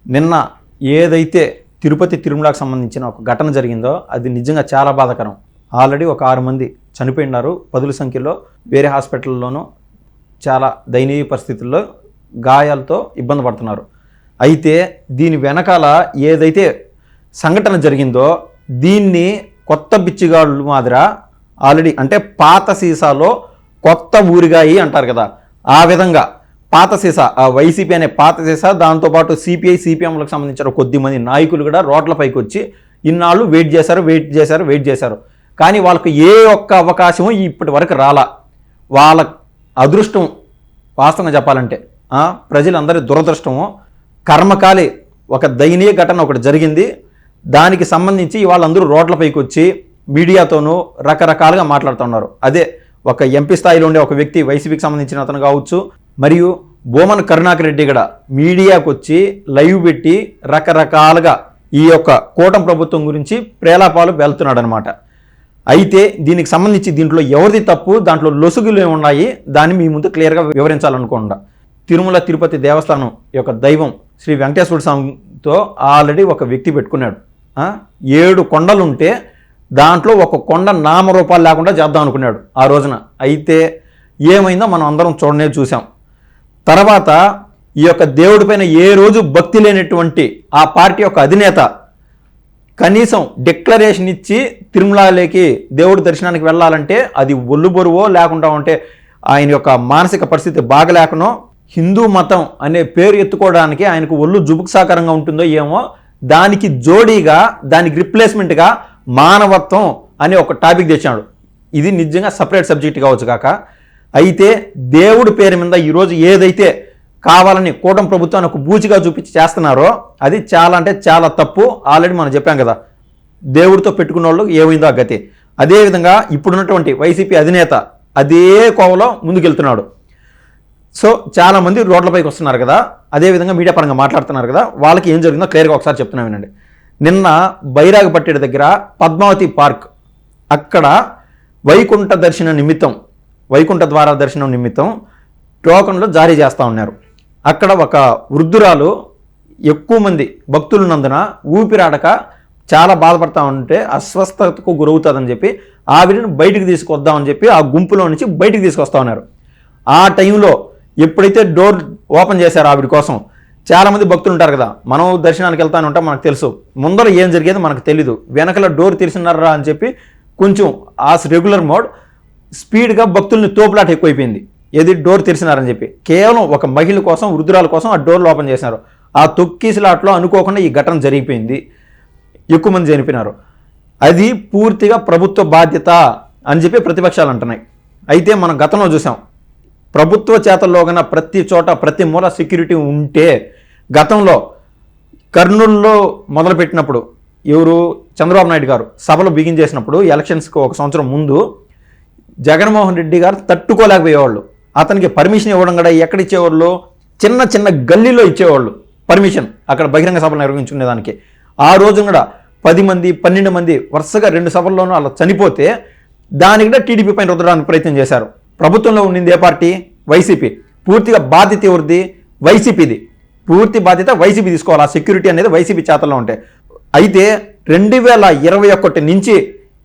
నిన్న ఏదైతే తిరుపతి తిరుమలకు సంబంధించిన ఒక ఘటన జరిగిందో అది నిజంగా చాలా బాధాకరం. ఆల్రెడీ ఒక 6 మంది చనిపోయినారు, పదుల సంఖ్యలో వేరే హాస్పిటల్లోనూ చాలా దయనీయ పరిస్థితుల్లో గాయాలతో ఇబ్బంది పడుతున్నారు. అయితే దీని వెనకాల ఏదైతే సంఘటన జరిగిందో దీన్ని కొత్త బిచ్చిగాళ్ళు మాదిర ఆల్రెడీ అంటే పాత సీసాలో కొత్త ఊరిగాయి అంటారు కదా, ఆ విధంగా పాత సీసా, ఆ వైసీపీ అనే పాత సీసా, దాంతోపాటు సిపిఐ సిపిఎంలకు సంబంధించిన కొద్దిమంది నాయకులు కూడా రోడ్లపైకి వచ్చి ఇన్నాళ్ళు వెయిట్ చేశారు. కానీ వాళ్ళకు ఏ ఒక్క అవకాశము ఇప్పటి వరకు రాలా. వాళ్ళ అదృష్టం వాస్తవంగా చెప్పాలంటే ప్రజలందరి దురదృష్టము, కర్మకాలి ఒక దయనీయ ఘటన ఒకటి జరిగింది. దానికి సంబంధించి వాళ్ళందరూ రోడ్లపైకి వచ్చి మీడియాతోనూ రకరకాలుగా మాట్లాడుతున్నారు. అదే ఒక ఎంపీ స్థాయిలో ఉండే ఒక వ్యక్తి, వైసీపీకి సంబంధించిన అతను కావచ్చు, మరియు బోమన కరుణాకర్ రెడ్డి కూడా మీడియాకు వచ్చి లైవ్ పెట్టి రకరకాలుగా ఈ యొక్క కూటమి ప్రభుత్వం గురించి ప్రేలాపాలు వెళ్తున్నాడు అనమాట. అయితే దీనికి సంబంధించి దీంట్లో ఎవరిది తప్పు, దాంట్లో లొసుగులు ఏమున్నాయి, దాన్ని మీ ముందు క్లియర్గా వివరించాలనుకోండా. తిరుమల తిరుపతి దేవస్థానం యొక్క దైవం శ్రీ వెంకటేశ్వర స్వామితో ఆల్రెడీ ఒక వ్యక్తి పెట్టుకున్నాడు. 7 కొండలు ఉంటే దాంట్లో ఒక కొండ నామరూపాలు లేకుండా చేద్దాం అనుకున్నాడు ఆ రోజున. అయితే ఏమైందో మనం అందరం చూసాం. తర్వాత ఈ యొక్క దేవుడి పైన ఏ రోజు భక్తి లేనటువంటి ఆ పార్టీ యొక్క అధినేత కనీసం డిక్లరేషన్ ఇచ్చి తిరుమలలోకి దేవుడి దర్శనానికి వెళ్ళాలంటే అది ఒళ్ళు బరువో లేకుండా ఉంటే ఆయన యొక్క మానసిక పరిస్థితి బాగలేకనో హిందూ మతం అనే పేరు ఎత్తుకోవడానికి ఆయనకు ఒళ్ళు జుబుక్సాకరంగా ఉంటుందో ఏమో, దానికి జోడీగా దానికి రిప్లేస్మెంట్గా మానవత్వం అనే ఒక టాపిక్ తెచ్చాడు. ఇది నిజంగా సపరేట్ సబ్జెక్ట్ కావచ్చు కాక. అయితే దేవుడి పేరు మీద ఈరోజు ఏదైతే కావాలని కూటమి ప్రభుత్వాన్ని ఒక బూచిగా చూపించి చేస్తున్నారో అది చాలా అంటే చాలా తప్పు. ఆల్రెడీ మనం చెప్పాం కదా, దేవుడితో పెట్టుకున్న వాళ్ళు ఏమైందో ఆ గతి. అదేవిధంగా ఇప్పుడున్నటువంటి వైసీపీ అధినేత అదే కోవలో ముందుకెళ్తున్నాడు. సో చాలామంది రోడ్లపైకి వస్తున్నారు కదా, అదేవిధంగా మీడియా పరంగా మాట్లాడుతున్నారు కదా, వాళ్ళకి ఏం జరిగిందో క్లియర్గా ఒకసారి చెప్తున్నా వినండి. నిన్న బైరాగపట్టేడు దగ్గర పద్మావతి పార్క్ అక్కడ వైకుంఠ ద్వార దర్శనం నిమిత్తం టోకన్లు జారీ చేస్తూ ఉన్నారు. అక్కడ ఒక వృద్ధురాలు ఎక్కువ మంది భక్తులున్నందున ఊపిరాడక చాలా బాధపడతా ఉంటే అస్వస్థతకు గురవుతుందని చెప్పి ఆవిడని బయటికి తీసుకొద్దామని చెప్పి ఆ గుంపులో నుంచి బయటికి తీసుకొస్తా ఉన్నారు. ఆ టైంలో ఎప్పుడైతే డోర్ ఓపెన్ చేశారో ఆవిడ కోసం, చాలామంది భక్తులు ఉంటారు కదా, మనం దర్శనానికి వెళ్తాను ఉంటాం, మనకు తెలుసు ముందర ఏం జరిగేది మనకు తెలీదు, వెనకల డోర్ తెరిచినారా అని చెప్పి కొంచెం ఆ రెగ్యులర్ మోడ్ స్పీడ్గా భక్తుల్ని తోపులాట ఎక్కువైపోయింది. ఏది డోర్ తెరిచినారని చెప్పి కేవలం ఒక మహిళ కోసం, వృద్ధురాల కోసం ఆ డోర్లు ఓపెన్ చేసినారు. ఆ తొక్కిసలాట్లో అనుకోకుండా ఈ ఘటన జరిగిపోయింది, ఎక్కువ మంది చనిపోయినారు. అది పూర్తిగా ప్రభుత్వ బాధ్యత అని చెప్పి ప్రతిపక్షాలు అంటున్నాయి. అయితే మనం గతంలో చూసాం, ప్రభుత్వ చేతల్లో కన్నా ప్రతి చోట ప్రతి మూల సెక్యూరిటీ ఉంటే, గతంలో కర్నూలులో మొదలుపెట్టినప్పుడు ఎవరు చంద్రబాబు నాయుడు గారు సభలు బిగించేసినప్పుడు ఎలక్షన్స్కి 1 సంవత్సరం ముందు జగన్మోహన్ రెడ్డి గారు తట్టుకోలేకపోయేవాళ్ళు. అతనికి పర్మిషన్ ఇవ్వడం కూడా ఎక్కడ ఇచ్చేవాళ్ళు, చిన్న చిన్న గల్లీలో ఇచ్చేవాళ్ళు పర్మిషన్, అక్కడ బహిరంగ సభలు నిర్వహించుకునేదానికి. ఆ రోజు కూడా 10 మంది 12 మంది వరుసగా 2 సభల్లోనూ అలా చనిపోతే దానికి కూడా టీడీపీ పైన రుద్దడానికి ప్రయత్నం చేశారు. ప్రభుత్వంలో ఉండింది ఏ పార్టీ? వైసీపీ. పూర్తిగా బాధ్యత ఎవరిది? వైసీపీది. పూర్తి బాధ్యత వైసీపీ తీసుకోవాలి. ఆ సెక్యూరిటీ అనేది వైసీపీ చేతల్లో ఉంటాయి. అయితే 2021 నుంచి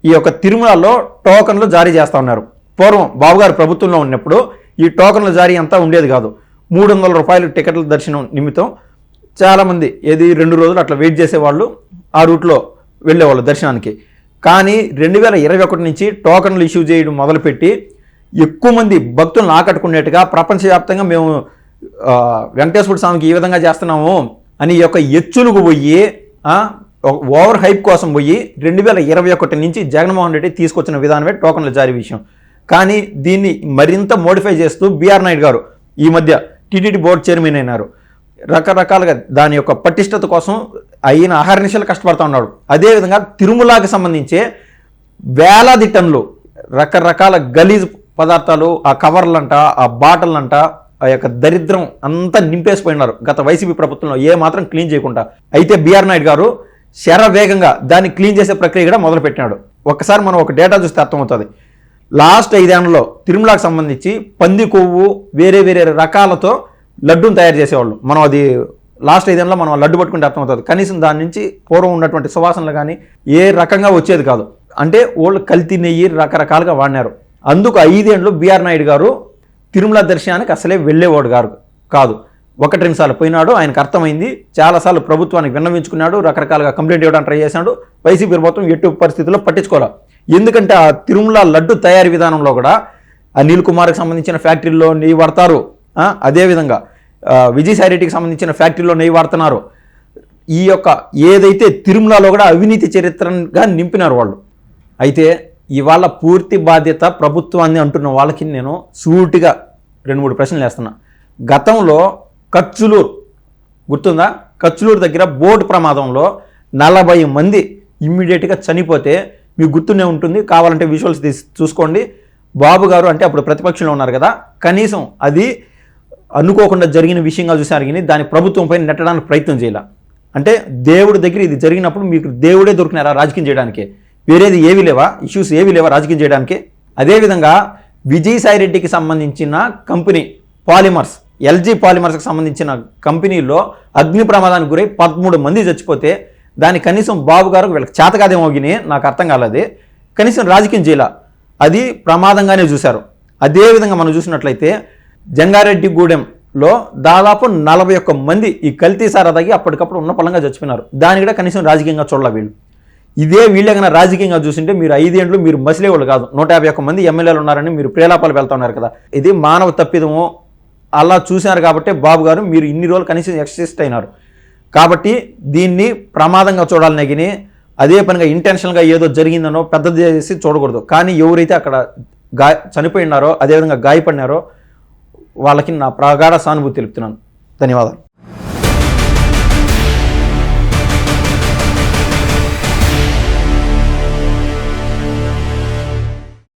ఈ యొక్క తిరుమలలో టోకన్లు జారీ చేస్తూ ఉన్నారు. పూర్వం బాబుగారు ప్రభుత్వంలో ఉన్నప్పుడు ఈ టోకన్ల జారీ అంతా ఉండేది కాదు. 300 రూపాయలు టికెట్ల దర్శనం నిమిత్తం చాలామంది 2 రోజులు అట్లా వెయిట్ చేసేవాళ్ళు, ఆ రూట్లో వెళ్ళేవాళ్ళు దర్శనానికి. కానీ 2021 నుంచి టోకన్లు ఇష్యూ చేయడం మొదలుపెట్టి ఎక్కువ మంది భక్తులను ఆకట్టుకునేట్టుగా ప్రపంచవ్యాప్తంగా మేము వెంకటేశ్వర స్వామికి ఈ విధంగా చేస్తున్నాము అని ఈ యొక్క ఎచ్చులకు పోయి ఓవర్ హైప్ కోసం పోయి 2021 నుంచి జగన్మోహన్ రెడ్డి తీసుకొచ్చిన విధానమే టోకన్ల జారీ విషయం. కానీ దీన్ని మరింత మోడిఫై చేస్తూ బిఆర్ నాయుడు గారు ఈ మధ్య టీటీడీ బోర్డు చైర్మన్ అయినారు. రకరకాలుగా దాని యొక్క పటిష్టత కోసం అయిన అహర్నిశలు కష్టపడుతూ ఉన్నాడు. అదేవిధంగా తిరుమలకి సంబంధించే వేలాది టన్నులు రకరకాల గలీజ్ పదార్థాలు, ఆ కవర్లంట, ఆ బాటలంట, ఆ యొక్క దరిద్రం అంతా నింపేసిపోయినారు గత వైసీపీ ప్రభుత్వంలో ఏ మాత్రం క్లీన్ చేయకుండా. అయితే బిఆర్ నాయుడు గారు శరవేగంగా దాన్ని క్లీన్ చేసే ప్రక్రియ కూడా మొదలుపెట్టినాడు. ఒక్కసారి మనం ఒక డేటా చూస్తే అర్థమవుతుంది. లాస్ట్ 5 ఏళ్లలో తిరుమలకు సంబంధించి పంది కొవ్వు వేరే వేరే రకాలతో లడ్డూని తయారు చేసేవాళ్ళు. మనం అది లాస్ట్ 5 ఏళ్ళలో మనం లడ్డు పట్టుకుంటే అర్థమవుతుంది. కనీసం దాని నుంచి పూర్వం ఉన్నటువంటి సువాసనలు కానీ ఏ రకంగా వచ్చేది కాదు. అంటే వాళ్ళు కల్తీ నెయ్యి రకరకాలుగా వాడినారు. అందుకు 5 ఏళ్ళు బీఆర్ నాయుడు గారు తిరుమల దర్శనానికి అసలే వెళ్ళేవాడు గారు కాదు. 1-2 సార్లు పోయినాడు, ఆయనకు అర్థమైంది. చాలాసార్లు ప్రభుత్వానికి విన్నవించుకున్నాడు, రకరకాలుగా కంప్లైంట్ ఇవ్వడానికి ట్రై చేశాడు. వైసీపీ ప్రభుత్వం ఎట్టి పరిస్థితుల్లో పట్టించుకోవాలి. ఎందుకంటే ఆ తిరుమల లడ్డు తయారీ విధానంలో కూడా అనిల్ కుమార్కి సంబంధించిన ఫ్యాక్టరీలో నెయ్యి వాడతారు. అదేవిధంగా విజయసాయి రెడ్డికి సంబంధించిన ఫ్యాక్టరీలో నెయ్యి వాడుతున్నారు. ఈ యొక్క ఏదైతే తిరుమలలో కూడా అవినీతి చరిత్రగా నింపినారు వాళ్ళు. అయితే ఇవాళ పూర్తి బాధ్యత ప్రభుత్వాన్ని అంటున్న వాళ్ళకి నేను సూటిగా 2-3 ప్రశ్నలు వేస్తున్నా. గతంలో కచ్చులూరు గుర్తుందా? కచ్చులూరు దగ్గర బోటు ప్రమాదంలో 40 మంది ఇమ్మీడియట్గా చనిపోతే మీకు గుర్తునే ఉంటుంది. కావాలంటే విజువల్స్ తీసి చూసుకోండి. బాబు గారు అంటే అప్పుడు ప్రతిపక్షంలో ఉన్నారు కదా, కనీసం అది అనుకోకుండా జరిగిన విషయంగా చూసారు కానీ దాని ప్రభుత్వం పైన నెట్టడానికి ప్రయత్నం చేయాల. అంటే దేవుడి దగ్గర ఇది జరిగినప్పుడు మీకు దేవుడే దొరికినారా రాజకీయం చేయడానికి? వేరేది ఏవి లేవా? ఇష్యూస్ ఏవి లేవా రాజకీయం చేయడానికి? అదేవిధంగా విజయసాయి రెడ్డికి సంబంధించిన కంపెనీ పాలిమర్స్, ఎల్జీ పాలిమర్స్కి సంబంధించిన కంపెనీలో అగ్ని ప్రమాదానికి గురై 13 మంది చచ్చిపోతే దాని కనీసం బాబు గారు వీళ్ళకి చేతకాదేమో గిని నాకు అర్థం కాలేదు, కనీసం రాజకీయం చేయాల. అది ప్రమాదంగానే చూశారు. అదేవిధంగా మనం చూసినట్లయితే జంగారెడ్డిగూడెంలో దాదాపు 41 మంది ఈ కల్తీ సారా తాగి అప్పటికప్పుడు ఉన్న పొలంగా చచ్చిపోయినారు. దాన్ని కూడా కనీసం రాజకీయంగా చూడాల వీళ్ళు. ఇదే వీళ్ళే కన్నా రాజకీయంగా చూసింటే మీరు 5 ఏళ్ళు మీరు మసిలేవాళ్ళు కాదు. 151 మంది ఎమ్మెల్యేలు ఉన్నారని మీరు ప్రేలాపాలు వెళ్తా ఉన్నారు కదా. ఇది మానవ తప్పిదము. అలా చూశారు కాబట్టి బాబు గారు మీరు ఇన్ని రోజులు కనీసం ఎక్సిస్ట్ అయినారు. కాబట్టి దీన్ని ప్రమాదంగా చూడాలనే కానీ అదే పనిగా ఇంటెన్షనల్గా ఏదో జరిగిందనో పెద్దది చేసి చూడకూడదు. కానీ ఎవరైతే అక్కడ చనిపోయినారో అదేవిధంగా గాయపడినారో వాళ్ళకి నా ప్రగాఢ సానుభూతి తెలుపుతున్నాను. ధన్యవాదాలు.